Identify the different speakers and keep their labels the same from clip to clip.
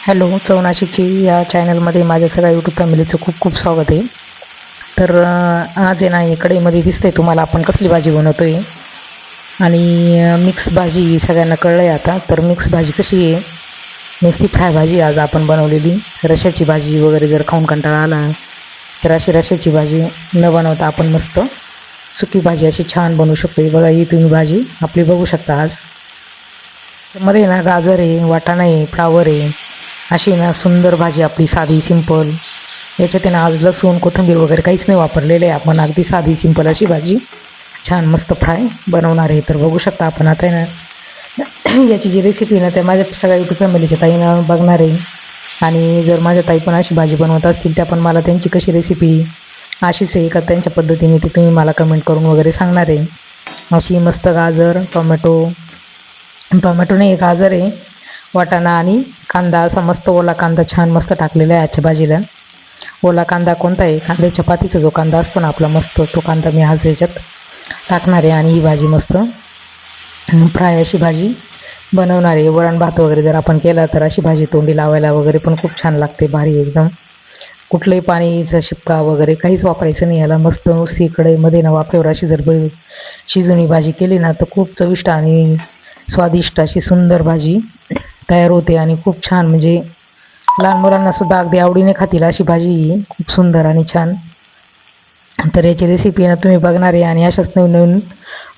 Speaker 1: Hello, चवनाशीची या चॅनलमध्ये माझ्या सगळ्या यूट्यूब फॅमिलीचं खूप खूप स्वागत आहे. तर आज आहे ना, कढईमध्ये दिसते तुम्हाला आपण कसली भाजी बनवतो आहे. आणि मिक्स भाजी सगळ्यांना कळलं आहे आता. तर मिक्स भाजी कशी आहे, नुसती फ्राय भाजी आज आपण बनवलेली. रश्श्याची भाजी वगैरे जर खाऊन कंटाळा आला तर अशी रश्श्याची भाजी न बनवता आपण मस्त सुकी भाजी अशी छान बनवू शकतो. बघा, ही तुम्ही भाजी आपली बघू शकता. आज त्यामध्ये ना गाजर आहे, वाटाणा आहे, फ्लावर आहे, अशी ना सुंदर भाजी आपली साधी सिंपल. याच्यात आहे ना आज लसूण कोथिंबीर वगैरे काहीच नाही वापरलेले आहे. आपण अगदी साधी सिंपल अशी भाजी छान मस्त फ्राय बनवणार आहे. तर बघू शकता आपण आता आहे ना याची जी रेसिपी ना त्या माझ्या सगळ्या यूट्यूब फॅमिलीच्या ताईनं बघणार आहे. आणि जर माझ्या ताई पण अशी भाजी बनवत असतील त्या पण मला त्यांची कशी रेसिपी अशीच आहे का त्यांच्या पद्धतीने ती तुम्ही मला कमेंट करून वगैरे सांगणार आहे. अशी मस्त गाजर टोमॅटो नाही, गाजर आहे, वाटाणा आणि कांदा, असा मस्त ओला कांदा छान मस्त टाकलेला आहे आजच्या भाजीला. ओला कांदा कोणता आहे, कांद्याच्या पातीचा जो कांदा असतो ना आपला मस्त, तो कांदा मी आज याच्यात टाकणार आहे. आणि ही भाजी मस्त फ्राय अशी भाजी बनवणार आहे. वरण भात वगैरे जर आपण केला तर अशी भाजी तोंडी लावायला वगैरे पण खूप छान लागते, भारी एकदम. कुठलंही पाणीचा शिपका वगैरे काहीच वापरायचं नाही याला. मस्त नुसती कढईमध्ये ना वाफेवर अशी जर शिजवणी भाजी केली ना तर खूप चविष्ट आणि स्वादिष्ट अशी सुंदर भाजी तयार होते. आणि खूप छान, म्हणजे लहान मुलांनासुद्धा अगदी आवडीने खातील अशी भाजी, खूप सुंदर आणि छान. तर याची रेसिपी ना तुम्ही बघणार आहे. आणि अशाच नवीन नवीन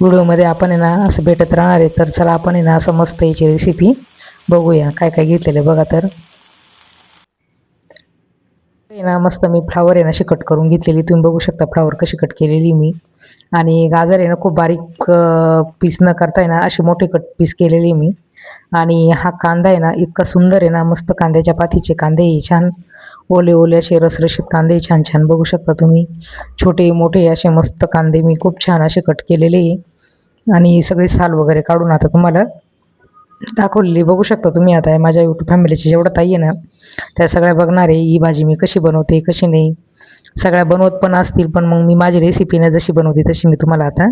Speaker 1: व्हिडिओमध्ये आपण आहे ना असं भेटत राहणार आहे. तर चला आपण आहे ना असं मस्त याची रेसिपी बघूया काय काय घेतलेलं बघा. तर ना मस्त मी फ्लावर आहे ना अशी कट करून घेतलेली, तुम्ही बघू शकता फ्लावर कशी कट केलेली मी. आणि गाजर आहे ना खूप बारीक पीस न करता आहे ना अशी मोठे कट पीस केलेली मी. आणि हा कांदा आहे ना इतका सुंदर आहे ना, मस्त कांद्याच्या पातीचे कांदे छान ओले ओले असे रसरशीत कांदे छान छान बघू शकता तुम्ही. छोटे मोठे असे मस्त कांदे मी खूप छान असे कट केलेले. आणि सगळे साल वगैरे काढून आता तुम्हाला दाखवलेली बघू शकता तुम्ही. आता माझ्या यूट्यूब फॅमिलीची जेवढं ताई आहे ना त्या सगळ्या बघणार आहे ही भाजी मी कशी बनवते कशी नाही. सगळ्या बनवत पण असतील, पण मग मी माझी रेसिपीने जशी बनवते तशी मी तुम्हाला आता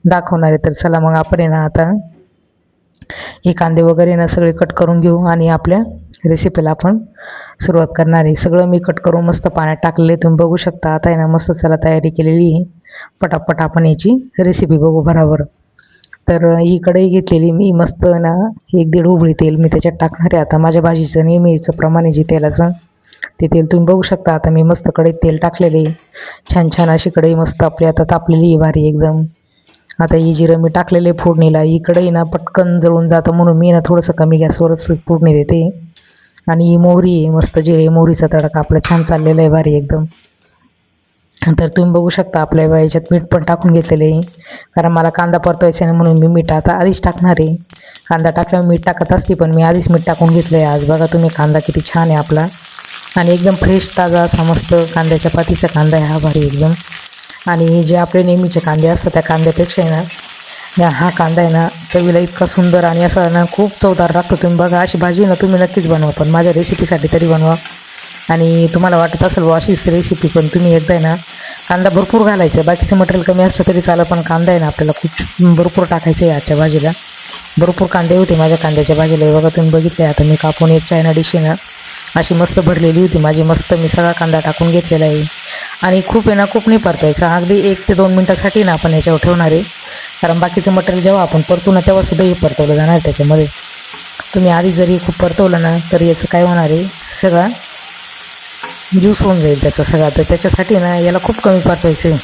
Speaker 1: दाखवणार आहे. तर चला मग आपण आहे ना आता हे कांदे वगैरे ना सगळे कट करून घेऊ आणि आपल्या रेसिपीला आपण सुरुवात करणार आहे. सगळं मी कट करून मस्त पाण्यात टाकलेले तुम्ही बघू शकता. आता आहे ना मस्त चला तयारी केलेली आहे, पटापट आपण याची रेसिपी बघू बरोबर. तर ही कढई घेतलेली मी मस्त ना 1-1.5 उबळी तेल मी त्याच्यात टाकणार आहे. आता माझ्या भाजीचं नेहमीचं प्रमाणे जे तेलाचं ते तेल तुम्ही बघू शकता. आता मी मस्त कढईत तेल टाकलेले, छान छान अशी कढई मस्त आपली आता तापलेली आहे भारी एकदम. आता ही जिरं मी टाकलेले फोडणीला. ही कढई ना पटकन जळून जातं म्हणून मी ना थोडंसं कमी गॅसवरच फोडणी देते. आणि ही मोहरी आहे, मस्त जिरे मोहरीचा तडका आपला छान चाललेला आहे भारी एकदम. तर तुम्ही बघू शकता आपल्या याच्यात मीठ पण टाकून घेतलेलं आहे, कारण मला कांदा परतवायचा आहे म्हणून मी मीठ आता आधीच टाकणार आहे. कांदा टाकल्यावर मीठ टाकत असते, पण मी आधीच मीठ टाकून घेतलं आहे. आज बघा तुम्ही कांदा किती छान आहे आपला, आणि एकदम फ्रेश ताजा असा मस्त कांद्याच्या पातीचा कांदा आहे हा भारी एकदम. आणि जे आपले नेहमीचे कांदे असतात त्या कांद्यापेक्षा आहे ना हा कांदा आहे ना चवीला इतका सुंदर आणि असा ना खूप चवदार लागतो. तुम्ही बघा अशी भाजी ना तुम्ही नक्कीच बनवा, पण माझ्या रेसिपीसाठी तरी बनवा. आणि तुम्हाला वाटत असेल व अशीच रेसिपी, पण तुम्ही एकदा आहे ना कांदा भरपूर घालायचा आहे. बाकीचं मटेरियल कमी असलं तरी चालं, पण कांदा आहे ना आपल्याला खूप भरपूर टाकायचं आहे आजच्या भाजीला. भरपूर कांदे होते माझ्या कांद्याच्या भाजीला. बघा तुम्ही बघितले. आता मी कापून एक चायना डिश आहे ना अशी मस्त भरलेली होती माझी. मस्त मी सगळा कांदा टाकून घेतलेला आहे. आणि खूप आहे ना खूप नाही परतायचा, अगदी 1 ते 2 मिनटासाठी ना आपण याच्यावर ठेवणार आहे, कारण बाकीचं मटेरियल जेव्हा आपण परतू ना तेव्हासुद्धा हे परतवलं जाणार त्याच्यामध्ये. तुम्ही आधी जरी खूप परतवलं ना तर याचं काय होणार आहे, सगळा ज्यूस होऊन जाईल त्याचा सगळा. तर त्याच्यासाठी ना याला खूप कमी परतवायचं आहे.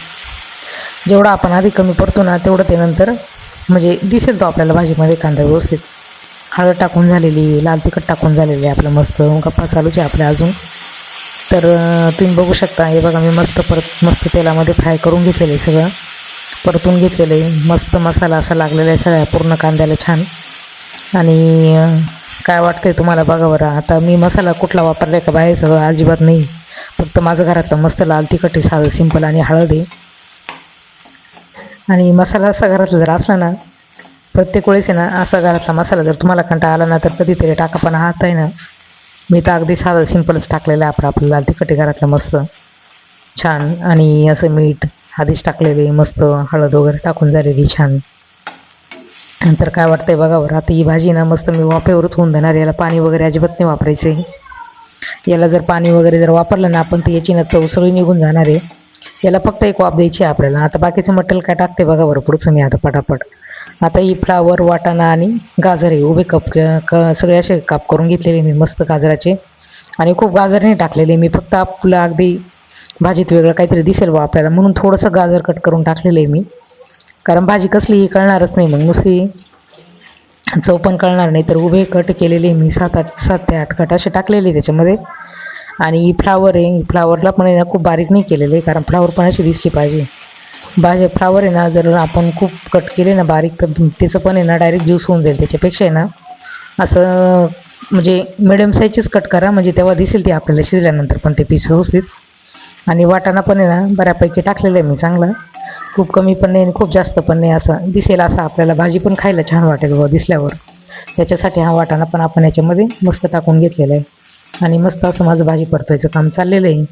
Speaker 1: जेवढा आपण आधी कमी परतो ना तेवढं ते नंतर म्हणजे दिसेल तो आपल्याला भाजीमध्ये कांदा व्यवस्थित. हळद टाकून झालेली, लाल तिखट टाकून झालेली आहे आपलं, मस्त गप्पा चालूच आहे आपल्या अजून. तर तुम्ही बघू शकता हे बघा मी मस्त तेलामध्ये फ्राय करून घेतलेलं आहे, सगळं परतून घेतलेलं आहे. मस्त मसाला असा लागलेला आहे सगळ्या पूर्ण कांद्याला छान. आणि काय वाटतं आहे तुम्हाला बघा बरं. आता मी मसाला कुठला वापरला आहे का बाहेर सगळं अजिबात नाही, फक्त माझं घरातलं मस्त लाल तिखट आहे साधं सिंपल आणि हळद आहे. आणि मसाला असा घरातला जर असला ना प्रत्येक वेळेस आहे ना असा घरातला मसाला जर तुम्हाला कंटाळा आला ना तर कधीतरी टाका, पण हा आहे ना मी तर अगदी साधं सिंपलच टाकलेलं आहे आपलं लाल तिखट आहे घरातलं मस्त छान. आणि असं मीठ आधीच टाकलेले, मस्त हळद वगैरे टाकून झालेली छान. नंतर काय वाटतं आहे बघा बरं. आता ही भाजी ना मस्त मी वाफेवरच होऊन देणार, याला पाणी वगैरे अजिबात नाही वापरायचं आहे. याला जर पाणी वगैरे जर वापरलं ना आपण तर याची ना चव सगळी निघून जाणार आहे. याला फक्त एक वाफ द्यायची आहे आपल्याला. आता बाकीचं मटेरियल काय टाकते बघा बरं पुढचं मी आता पटापट. आता ही फ्लावर, वाटाणा आणि गाजर आहे उभे सगळे असे काप करून घेतलेले मी मस्त गाजराचे. आणि खूप गाजर नाही टाकलेले मी, फक्त आपलं अगदी भाजीत वेगळं काहीतरी दिसेल बा आपल्याला म्हणून थोडंसं गाजर कट करून टाकलेलं आहे मी. कारण भाजी कसली कळणारच नाही मग, नुसती चव पण कळणार नाही. तर उभे कट केलेले मी 7 ते 8 कट असे टाकलेले त्याच्यामध्ये. आणि ही फ्लावर आहे, फ्लावरला पण आहे ना खूप बारीक नाही केलेलं आहे, कारण फ्लावर पण अशी दिसली पाहिजे. फ्लावर आहे ना जर आपण खूप कट केले ना बारीक तर त्याचं पण आहे ना डायरेक्ट ज्यूस होऊन जाईल. त्याच्यापेक्षा आहे ना असं म्हणजे मिडियम साईजचीच कट करा, म्हणजे तेव्हा दिसेल ते आपल्याला शिजल्यानंतर पण ते पीस व्यवस्थित. आणि वाटाणा पण आहे ना बऱ्यापैकी टाकलेलं आहे मी चांगला, खूप कमी पण नाही आणि खूप जास्त पण नाही, असं दिसेल असं आपल्याला भाजी पण खायला छान वाटेल व दिसल्यावर. त्याच्यासाठी हा वाटाणा पण आपण याच्यामध्ये मस्त टाकून घेतलेला आहे. आणि मस्त असं माझं भाजी परतवायचं काम चाललेलं आहे.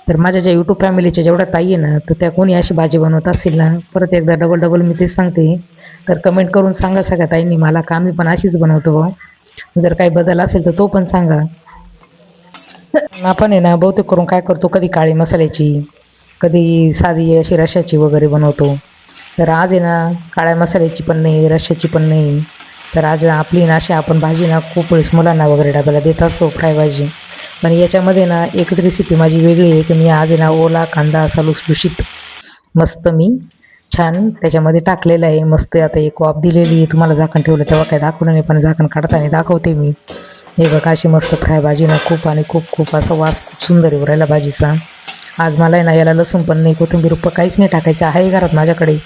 Speaker 1: तर माझ्या ज्या यूट्यूब फॅमिलीच्या जेवढ्या ताई आहे ना तर त्या कोणी अशी भाजी बनवत असतील ना, परत एकदा डबल मी तेच सांगते, तर कमेंट करून सांगा सगळ्या ताईंनी मला, का आम्ही पण अशीच बनवतो भाऊ. जर काही बदल असेल तर तो पण सांगा. आपण आहे ना बहुतेक करून काय करतो, कधी काळी मसाल्याची, कधी साधी अशी रश्श्याची वगैरे बनवतो. तर आज आहे ना काळ्या मसाल्याची पण नाही, रश्श्याची पण नाही. तर आज आपली ना अशी आपण भाजी ना खूप वेळेस मुलांना वगैरे डब्याला देत असतो फ्राय भाजी. पण याच्यामध्ये ना एकच रेसिपी माझी वेगळी आहे, की मी आज आहे ना ओला कांदा असा लुसलुशीत मस्त मी छान त्याच्यामध्ये टाकलेलं आहे. मस्त आता एक वाफ दिलेली आहे. तुम्हाला झाकण ठेवलं तेव्हा काय दाखवलं नाही, पण झाकण काढताना दाखवते मी. हे बघा अशी मस्त फ्राय भाजी ना खूप आणि खूप असा वास खूप सुंदर येऊ राहिला भाजीचा. आज मला आहे ना याला लसूण पण नाही, कोथिंबीर काहीच नाही टाकायचं आहे घरात माझ्याकडे.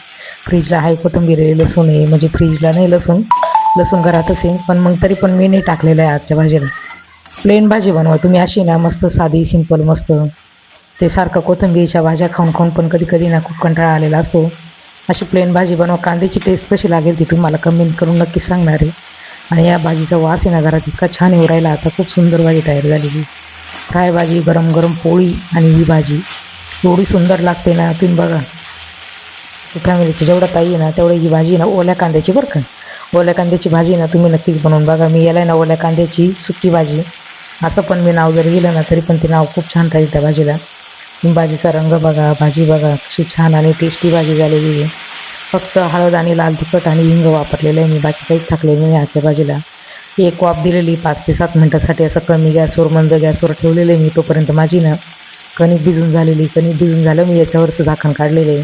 Speaker 1: फ्रीजला आहे कोथिंबीर आहे, लसूण आहे, म्हणजे फ्रीजला नाही लसूण घरातच आहे, पण मग तरी पण मी नाही टाकलेलं आहे आजच्या भाजीला. प्लेन भाजी बनवा तुम्ही अशी ना मस्त साधी सिंपल मस्त. ते सारखं कोथिंबीरच्या भाज्या खाऊन पण कधी ना खूप कंटाळा आलेला असतो. अशी प्लेन भाजी बनवा. कांद्याची टेस्ट कशी लागेल ती तुम्हाला कमेंट करून नक्की सांगणार आहे. आणि या भाजीचा वास आहे ना घरात इतका छान येऊ राहिला, आता खूप सुंदर भाजी तयार झालेली. फ्राय भाजी, गरम गरम पोळी आणि ही भाजी एवढी सुंदर लागते ना, तुम्ही बघा. फॅमिलीची जेवढा ताई आहे ना तेवढी ही भाजी ना ओल्या कांद्याची बरं का, ओल्या कांद्याची भाजी ना तुम्ही नक्कीच बनवून बघा. मी याला ना ओल्या कांद्याची सुकी भाजी असं पण मी नाव जर गेलं ना तरी पण ते नाव खूप छान राहील त्या भाजीला. भाजीचा रंग बघा, भाजी बघा कशी छान आणि टेस्टी भाजी झालेली आहे. फक्त हळद आणि लाल तिखट आणि हिंग वापरलेलं आहे मी, बाकी काहीच टाकलेलं नाही आजच्या भाजीला. एक वाफ दिलेली 5 ते 7 मिनटासाठी असं कमी गॅसवर मंद गॅसवर ठेवलेलं आहे मी. तोपर्यंत माझी ना कणिक भिजून झालं, मी याच्यावरचं झाकण काढलेलं आहे.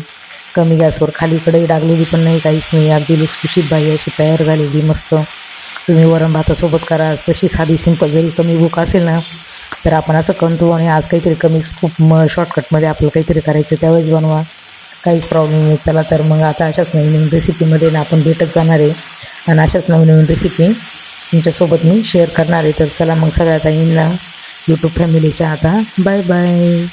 Speaker 1: कमी गॅसवर खाली कढई लागलेली पण नाही, काहीच नाही. अगदी लुसलुशीत भाजी अशी तयार झालेली मस्त. तुम्ही वरण भातासोबत करा, तशी साधी सिंपल. जरी कमी भूक असेल ना तर आपण असं करतो आणि आज काहीतरी खूप शॉर्टकटमध्ये आपलं काहीतरी करायचं त्यावेळेस बनवा, काहीच प्रॉब्लेम नाही. चला तर मग आता अशाच नवीन रेसिपीमध्ये ना आपण भेटत जाणार आहे आणि अशाच नवीन रेसिपी तुमच्यासोबत मी शेअर करणार आहे. तर चला मग सगळ्या ताईंना यूट्यूब फॅमिलीच्या आता बाय बाय.